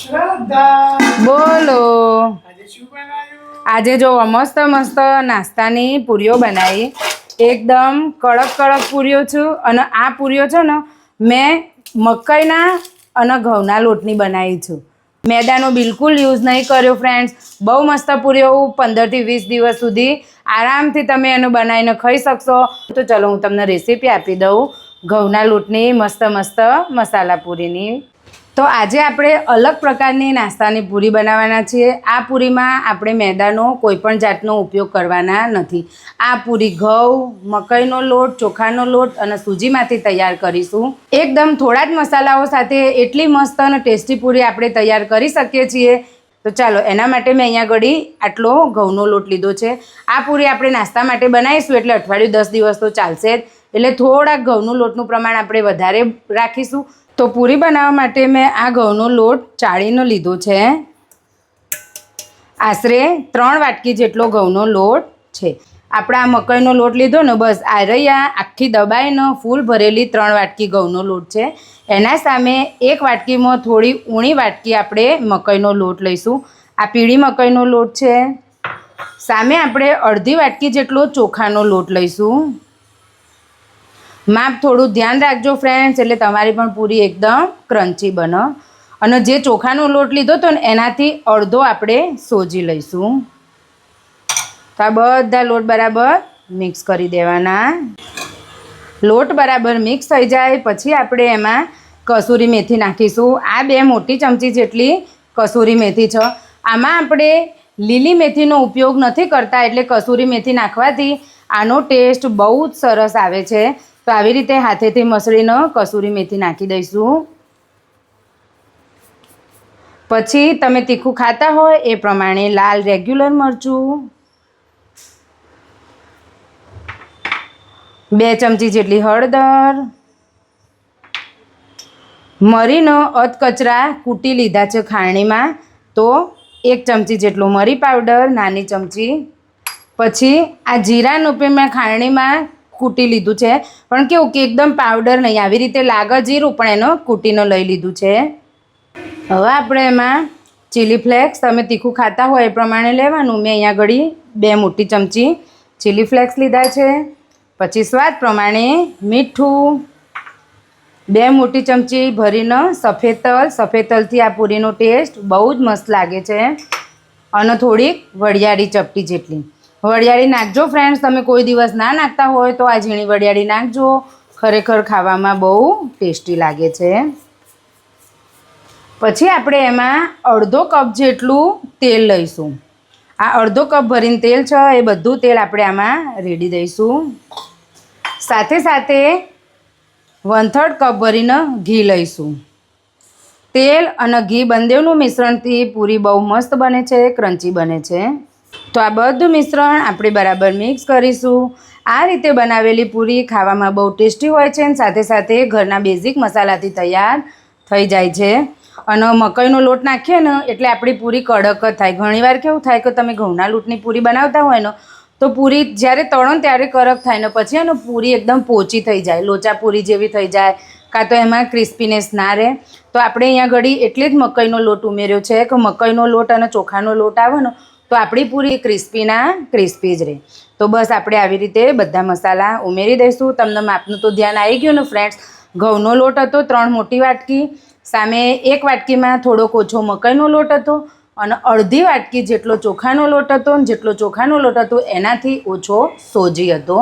શ્રદ્ધા બોલો. આજે શું બનાવ્યું? આજે જો મસ્ત મસ્ત નાસ્તાની પૂરીઓ બનાવી. એકદમ કડક કડક પૂરીઓ છું. અને આ પૂરીઓ છે ને મેં મકાઈના અને ઘઉંના લોટની બનાવી છું. મેદાનો બિલકુલ યુઝ નહીં કર્યો ફ્રેન્ડ્સ. બહુ મસ્ત પૂરીઓ 15 થી 20 દિવસ સુધી આરામથી તમે એનો બનાવીને ખાઈ શકશો. તો ચલો હું તમને રેસીપી આપી દઉં ઘઉંના લોટની મસ્ત મસ્ત મસાલા પૂરીની. તો આજે આપણે અલગ પ્રકારની નાસ્તાની પૂરી બનાવવાના છીએ. આ પૂરીમાં આપણે મેદાનો કોઈપણ જાતનો ઉપયોગ કરવાના નથી. આ પૂરી ઘઉં, મકાઈનો લોટ, ચોખાનો લોટ અને સૂજીમાંથી તૈયાર કરીશું. એકદમ થોડા જ મસાલાઓ સાથે એટલી મસ્ત અને ટેસ્ટી પૂરી આપણે તૈયાર કરી શકીએ છીએ. તો ચાલો એના માટે મેં અહીંયા ઘડી આટલો ઘઉંનો લોટ લીધો છે. આ પૂરી આપણે નાસ્તા માટે બનાવીશું એટલે અઠવાડિયું 10 દિવસ તો ચાલશે જ. એટલે થોડાક ઘઉંનું લોટનું પ્રમાણ આપણે વધારે રાખીશું. તો પૂરી બનાવવા માટે મેં આ ઘઉંનો લોટ ચાળીનો લીધો છે. આશરે 3 વાટકી જેટલો ઘઉંનો લોટ છે. આપણે આ મકાઈનો લોટ લીધો ને બસ આ રહ્યા આખી દબાઈને ફૂલ ભરેલી 3 વાટકી ઘઉંનો લોટ છે. એના સામે 1 વાટકીમાં થોડી ઊણી વાટકી આપણે મકાઈનો લોટ લઈશું. આ પીળી મકાઈનો લોટ છે. સામે આપણે અડધી વાટકી જેટલો ચોખાનો લોટ લઈશું. માપ થોડું ધ્યાન રાખજો ફ્રેન્ડ્સ, એટલે તમારી પણ પૂરી એકદમ ક્રન્ચી બને. અને જે ચોખાનો લોટ લીધો હતો ને એનાથી અડધો આપણે સોજી લઈશું. તો આ બધા લોટ બરાબર મિક્સ કરી દેવાના. લોટ બરાબર મિક્સ થઈ જાય પછી આપણે એમાં કસૂરી મેથી નાખીશું. આ 2 મોટી ચમચી જેટલી કસૂરી મેથી છે. આમાં આપણે લીલી મેથીનો ઉપયોગ નથી કરતા, એટલે કસૂરી મેથી નાખવાથી આનો ટેસ્ટ બહુ જ સરસ આવે છે. તો આવી રીતે હાથેથી મસળીને કસૂરી મેથી નાખી દઈશું. પછી તમે તીખું ખાતા હોય એ પ્રમાણે લાલ રેગ્યુલર મરચું, 2 ચમચી જેટલી હળદર, મરીનો અધકચરા કૂટી લીધા છે ખારણીમાં, તો 1 ચમચી જેટલો મરી પાવડર નાની ચમચી. પછી આ જીરાનું પણ મેં ખારણીમાં કૂટી લીધું છે, પણ કેવું કે એકદમ પાવડર નહીં, આવી રીતે લાગે જીરું પણ એનો કૂટીનો લઈ લીધું છે. હવે આપણે એમાં ચીલી ફ્લેક્સ, તમે તીખું ખાતા હોય એ પ્રમાણે લેવાનું. મેં અહીંયા ઘડી 2 મોટી ચમચી ચીલી ફ્લેક્સ લીધા છે. પછી સ્વાદ પ્રમાણે મીઠું, 2 મોટી ચમચી ભરીને સફેદ તલ. સફેદ તલથી આ પૂરીનો ટેસ્ટ બહુ જ મસ્ત લાગે છે. અને થોડીક વરિયાળી ચપટી જેટલી વરિયાળી નાખજો ફ્રેન્ડ્સ. તમે કોઈ દિવસ ના નાખતા હોય તો આ ઝીણી વરિયાળી નાખજો. ખરેખર ખાવામાં બહુ ટેસ્ટી લાગે છે. પછી આપણે એમાં અડધો કપ જેટલું તેલ લઈશું. આ અડધો કપ ભરીને તેલ છે એ બધું તેલ આપણે આમાં રેડી દઈશું. સાથે સાથે 1/3 કપ ભરીને ઘી લઈશું. તેલ અને ઘી બંનેનું મિશ્રણથી પૂરી બહુ મસ્ત બને છે, ક્રન્ચી બને છે. તો આ બધું મિશ્રણ આપણે બરાબર મિક્સ કરીશું. આ રીતે બનાવેલી પૂરી ખાવામાં બહુ ટેસ્ટી હોય છે અને સાથે સાથે ઘરના બેઝિક મસાલાથી તૈયાર થઈ જાય છે. અને મકાઈનો લોટ નાખીએ ને એટલે આપણી પૂરી કડક જ થાય. ઘણીવાર કેવું થાય કે તમે ઘઉંના લોટની પૂરી બનાવતા હોય ને તો પૂરી જ્યારે તળો ને ત્યારે કડક થાય ને પછી એનો પૂરી એકદમ પોચી થઈ જાય, લોચા પૂરી જેવી થઈ જાય, કાં તો એમાં ક્રિસ્પીનેસ ના રહે. તો આપણે અહીંયા ઘડી એટલે જ મકાઈનો લોટ ઉમેર્યો છે કે મકાઈનો લોટ અને ચોખાનો લોટ આવે ને તો આપણી પૂરી ક્રિસ્પી જ રહે. તો બસ આપણે આવી રીતે બધા મસાલા ઉમેરી દઈશું. તમને માપનું તો ધ્યાન આવી ગયું ને ફ્રેન્ડ્સ. ઘઉંનો લોટ હતો 3 મોટી વાટકી, સામે 1 વાટકીમાં થોડોક ઓછો મકાઈનો લોટ હતો અને અડધી વાટકી જેટલો ચોખાનો લોટ હતો. અને જેટલો ચોખાનો લોટ હતો એનાથી ઓછો સોજી હતો.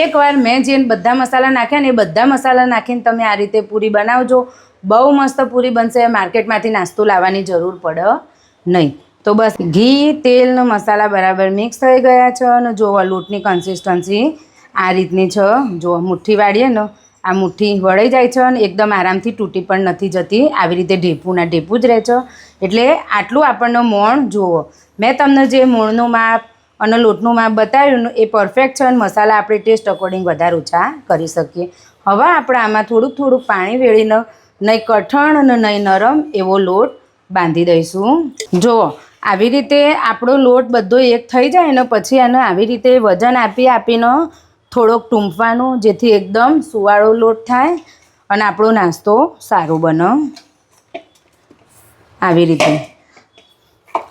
એકવાર મેં જે બધા મસાલા નાખ્યા ને એ બધા મસાલા નાખીને તમે આ રીતે પૂરી બનાવજો. બહુ મસ્ત પૂરી બનશે. માર્કેટમાંથી નાસ્તો લાવવાની જરૂર પડે નહીં. તો બસ ઘી, તેલ ને મસાલા બરાબર મિક્સ થઈ ગયા છે. અને જો લોટની કન્સિસ્ટન્સી આ રીતની છે. જો મુઠ્ઠી વાળીએ ને આ મુઠ્ઠી વળાઈ જાય છે અને એકદમ આરામથી તૂટી પણ નથી જતી. આવી રીતે ઢેપુના ઢેપું જ રહે છે. એટલે આટલું આપણને મોણ જુઓ. મેં તમને જે મૂળનું માપ અને લોટનું માપ બતાવ્યું ને એ પરફેક્ટ છે. અને મસાલા આપણે ટેસ્ટ અકોર્ડિંગ વધારે ઓછા કરી શકીએ. હવે આપણે આમાં થોડુંક પાણી વેળીને નહીં કઠણ અને નહીં નરમ એવો લોટ બાંધી દઈશું. જુઓ આવી રીતે આપણો લોટ બધો એક થઈ જાય ને પછી આને આવી રીતે વજન આપીને થોડોક ટૂંપવાનું, જેથી એકદમ સુવાળો લોટ થાય અને આપણો નાસ્તો સારો બને. આવી રીતે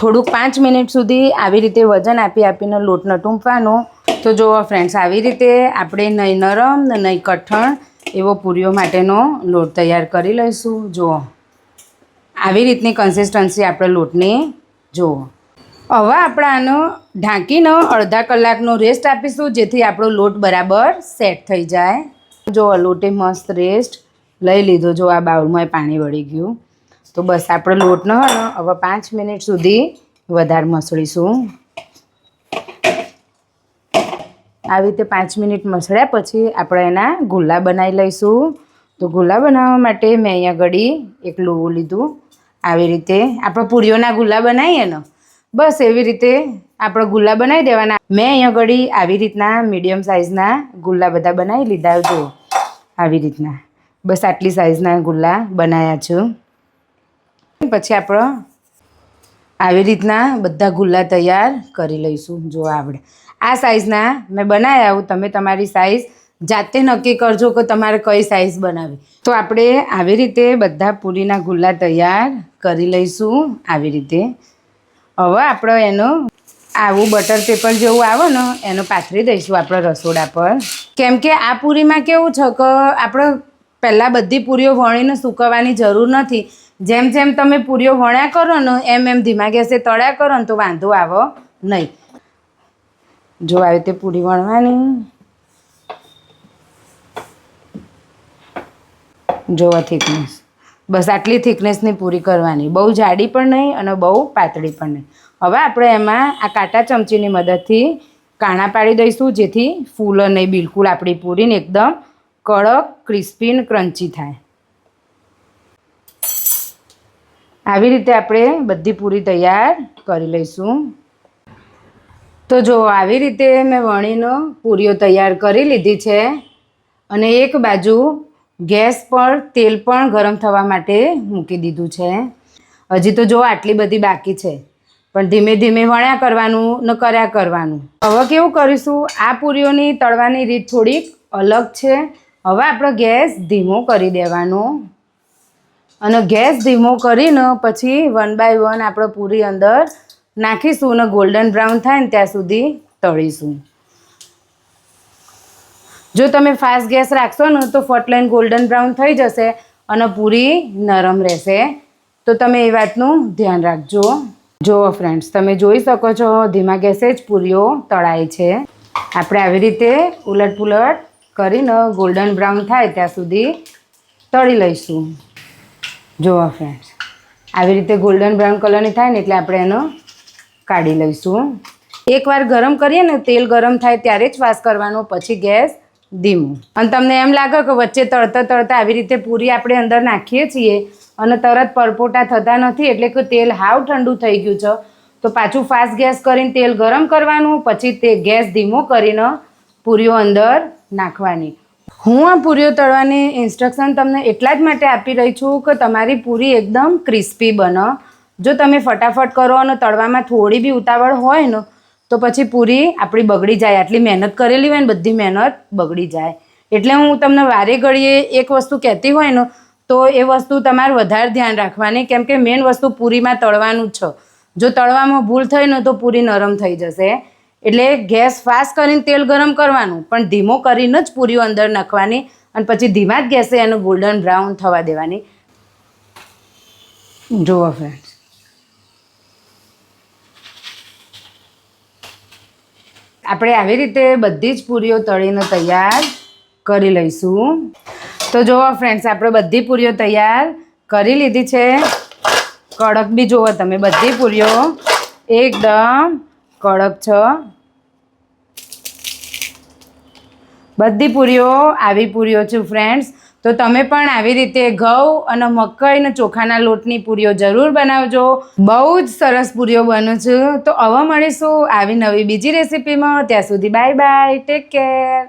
થોડુંક 5 મિનિટ સુધી આવી રીતે વજન આપીને લોટને ટૂંપવાનો. તો જુઓ ફ્રેન્ડ્સ, આવી રીતે આપણે નહીં નરમ ને નહીં કઠણ એવો પૂરીઓ માટેનો લોટ તૈયાર કરી લઈશું. જુઓ આવી રીતની કન્સિસ્ટન્સી આપણે લોટની. જુઓ હવે આપણે આનો ઢાંકીને અડધા કલાકનો રેસ્ટ આપીશું, જેથી આપણો લોટ બરાબર સેટ થઈ જાય. જો લોટે મસ્ત રેસ્ટ લઈ લીધો. જો આ બાઉલમાં પાણી વળી ગયું. તો બસ આપણે લોટનો હવે 5 મિનિટ સુધી વધારે મસળીશું. આવી રીતે 5 મિનિટ મસળ્યા પછી આપણે એના ગુલ્લા બનાવી લઈશું. તો ગુલ્લા બનાવવા માટે મેં અહીંયા ઘડી એક લોવું લીધું. આવી રીતે આપણે પૂરીઓના ગુલ્લા બનાવીએ ને, બસ એવી રીતે આપણે ગુલ્લા બનાવી દેવાના. મેં અહીંયા ઘડી આવી રીતના મીડિયમ સાઇઝના ગુલ્લા બધા બનાવી લીધા. જો આવી રીતના બસ આટલી સાઇઝના ગુલ્લા બનાવ્યા છું. પછી આપણે આવી રીતના બધા ગુલ્લા તૈયાર કરી લઈશું. જો આપણે આ સાઇઝના મેં બનાવ્યા. આવું તમે તમારી સાઇઝ જાતે નક્કી કરજો કે તમારે કઈ સાઇઝ બનાવવી. તો આપણે આવી રીતે બધા પૂરીના ગુલ્લા તૈયાર કરી લઈશું. આવી રીતે હવે આપણે એનું આવું બટર પેપર જેવું આવે ને એનું પાથરી દઈશું આપણે રસોડા પર. કેમ કે આ પૂરીમાં કેવું છે કે આપણે પહેલાં બધી પૂરીઓ વણીને સૂકવવાની જરૂર નથી. જેમ જેમ તમે પૂરીઓ વણ્યા કરો ને એમ એમ ધીમા ગેસે તળ્યા કરો ને તો વાંધો આવે નહીં. જો આવી રીતે પૂરી વણવાની. જો થિકનેસ બસ આટલી થિકનેસની પૂરી કરવાની. બહુ જાડી પણ નહીં અને બહુ પાતળી પણ નહીં. હવે આપણે એમાં આ કાંટા ચમચીની મદદથી કાણા પાડી દઈશું, જેથી ફૂલે નહીં. બિલકુલ આપણી પૂરીને એકદમ કડક ક્રિસ્પી અને ક્રન્ચી થાય. આવી રીતે આપણે બધી પૂરી તૈયાર કરી લઈશું. તો જો આવી રીતે મેં વણીનો પૂરીઓ તૈયાર કરી લીધી છે. અને એક બાજુ ગેસ પર તેલ પણ ગરમ થવા માટે મૂકી દીધું છે. હજી તો જો આટલી બધી બાકી છે, પણ ધીમે ધીમે વણ્યા કરવાનું ને કર્યા કરવાનું. હવે કેવું કરીશું, આ પૂરીઓની તળવાની રીત થોડીક અલગ છે. હવે આપણે ગેસ ધીમો કરી દેવાનો અને ગેસ ધીમો કરીને પછી 1 બાય 1 આપણે પૂરી અંદર નાખીશું અને ગોલ્ડન બ્રાઉન થાય ને ત્યાં સુધી તળીશું. જો તમે ફાસ્ટ ગેસ રાખશો ને તો ફટલાઈન ગોલ્ડન બ્રાઉન થઈ જશે અને પૂરી નરમ રહેશે. તો તમે એ વાતનું ધ્યાન રાખજો. જુઓ ફ્રેન્ડ્સ, તમે જોઈ શકો છો ધીમા ગેસે જ પૂરીઓ તળાય છે. આપણે આવી રીતે ઉલટ પુલટ કરીને ગોલ્ડન બ્રાઉન થાય ત્યાં સુધી તળી લઈશું. જુઓ ફ્રેન્ડ્સ, આવી રીતે ગોલ્ડન બ્રાઉન કલરની થાય ને એટલે આપણે એનો કાઢી લઈશું. એકવાર ગરમ કરીએ ને, તેલ ગરમ થાય ત્યારે જ વાસ કરવાનો, પછી ગેસ ધીમું. અને તમને એમ લાગે કે વચ્ચે તળતા આવી રીતે પૂરી આપણે અંદર નાખીએ છીએ અને તરત પરપોટા થતા નથી, એટલે કે તેલ હાવ ઠંડુ થઈ ગયું છે, તો પાછું ફાસ્ટ ગેસ કરીને તેલ ગરમ કરવાનું, પછી તે ગેસ ધીમો કરીને પૂરીઓ અંદર નાખવાની. હું આ પૂરીઓ તળવાની ઇન્સ્ટ્રક્શન તમને એટલા જ માટે આપી રહી છું કે તમારી પૂરી એકદમ ક્રિસ્પી બને. જો તમે ફટાફટ કરો અને તળવામાં થોડી બી ઉતાવળ હોય ને તો પછી પૂરી આપણી બગડી જાય. આટલી મહેનત કરેલી હોય ને બધી મહેનત બગડી જાય. એટલે હું તમને વારે ઘડીએ એક વસ્તુ કહેતી હોય ને તો એ વસ્તુ તમારે વધારે ધ્યાન રાખવાની, કેમ કે મેઇન વસ્તુ પૂરીમાં તળવાનું જ છે. જો તળવામાં ભૂલ થઈ ને તો પૂરી નરમ થઈ જશે. એટલે ગેસ ફાસ્ટ કરીને તેલ ગરમ કરવાનું, પણ ધીમો કરીને જ પૂરીઓ અંદર નાખવાની અને પછી ધીમા જ ગેસે એનું ગોલ્ડન બ્રાઉન થવા દેવાની. જુઓ ફ્રેન્ડ્સ, આપણે આવી રીતે બધી જ પૂરીઓ તળીને તૈયાર કરી લઈશું. તો જુઓ ફ્રેન્ડ્સ, આપણે બધી પૂરીઓ તૈયાર કરી લીધી છે. કડક બી જુઓ તમે, બધી પૂરીઓ એકદમ કડક છે. બધી પૂરીઓ આવી પૂરીઓ છે ફ્રેન્ડ્સ. તો તમે પણ આવી રીતે ઘઉં અને મકાઈ અને ચોખાના લોટની પૂરીઓ જરૂર બનાવજો. બહુ જ સરસ પૂરીઓ બને છે. તો હવે મળીશું આવી નવી બીજી રેસીપીમાં. ત્યાં સુધી બાય બાય, ટેક કેર.